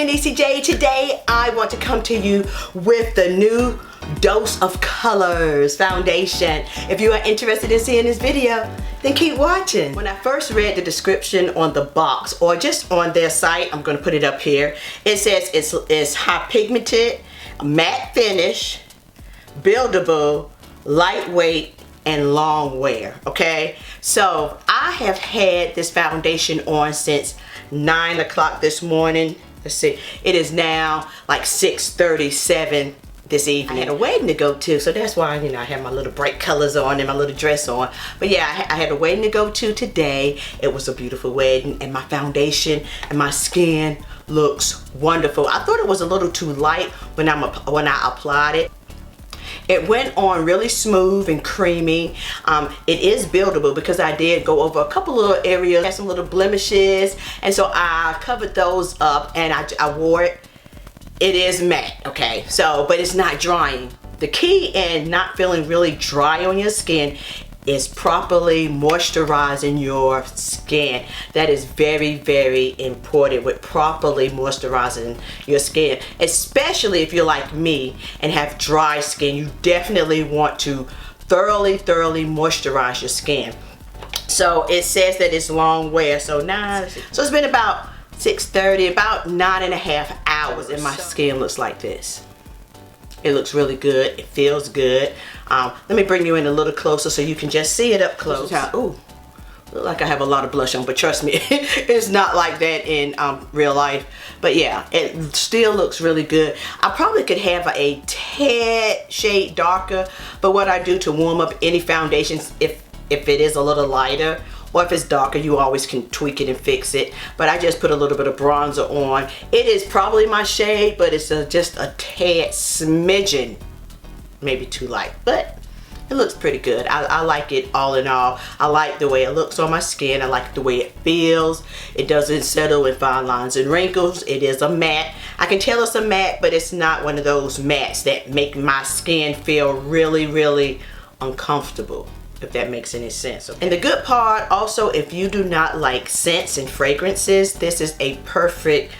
me, NeeCJae. Today I want to come to you with the new Dose of Colors foundation. If you are interested in seeing this video, then keep watching. When I first read the description on the box or just on their site, I'm going to put it up here. It says it's high pigmented, matte finish, buildable, lightweight, and long wear. Okay, so I have had this foundation on since 9 o'clock this morning. Let's see, it is now like 6:37 this evening. I had a wedding to go to, so that's why, you know, I have my little bright colors on and my little dress on. But yeah, I had a wedding to go to today. It was a beautiful wedding, and my foundation and my skin looks wonderful. I thought it was a little too light when I applied it. It went on really smooth and creamy. It is buildable because I did go over a couple little areas, had some little blemishes, and so I covered those up and I wore it. It is matte, okay, so, but it's not drying. The key in not feeling really dry on your skin is properly moisturizing your skin. That is very, very important, with properly moisturizing your skin, especially if you're like me and have dry skin. You definitely want to thoroughly moisturize your skin. So it says that it's long wear, so it's been about 6:30, about 9.5 hours, and my skin looks like this. It looks really good. It feels good. Let me bring you in a little closer so you can just see it up close. Ooh, look like I have a lot of blush on, but trust me, it's not like that in real life. But yeah, it still looks really good. I probably could have a tad shade darker, but what I do to warm up any foundations, if it is a little lighter, or if it's darker, you always can tweak it and fix it. But I just put a little bit of bronzer on. It is probably my shade, but it's just a tad smidgen, maybe too light, but it looks pretty good. I like it all in all. I like the way it looks on my skin. I like the way it feels. It doesn't settle in fine lines and wrinkles. It is a matte. I can tell it's a matte, but it's not one of those mattes that make my skin feel really, really uncomfortable, if that makes any sense. Okay. And the good part also, if you do not like scents and fragrances, this is a perfect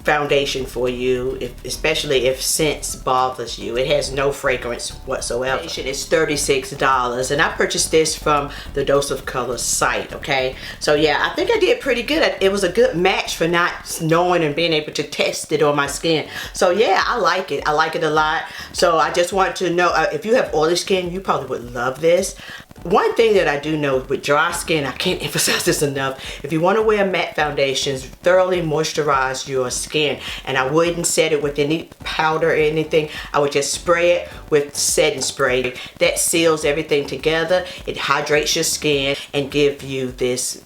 foundation for you, especially if scents bothers you. It has no fragrance whatsoever. It is $36, and I purchased this from the Dose of Colors site. Okay, so yeah, I think I did pretty good. It was a good match for not knowing and being able to test it on my skin. So yeah, I like it. I like it a lot. So I just want to know, if you have oily skin, you probably would love this. One thing that I do know with dry skin, I can't emphasize this enough, if you want to wear matte foundations, thoroughly moisturize your skin. And I wouldn't set it with any powder or anything. I would just spray it with setting spray. That seals everything together. It hydrates your skin and gives you this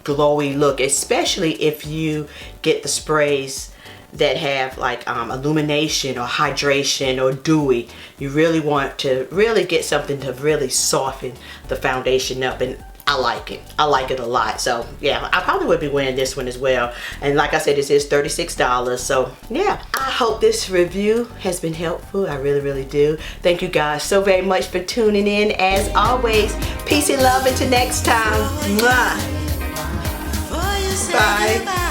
glowy look, especially if you get the sprays that have like illumination or hydration or dewy. You really want to really get something to really soften the foundation up, and I like it. I like it a lot. So yeah, I probably would be wearing this one as well. And like I said, this is $36. So yeah, I hope this review has been helpful. I really, really do. Thank you guys so very much for tuning in. As always, peace and love until next time. Mwah. Bye.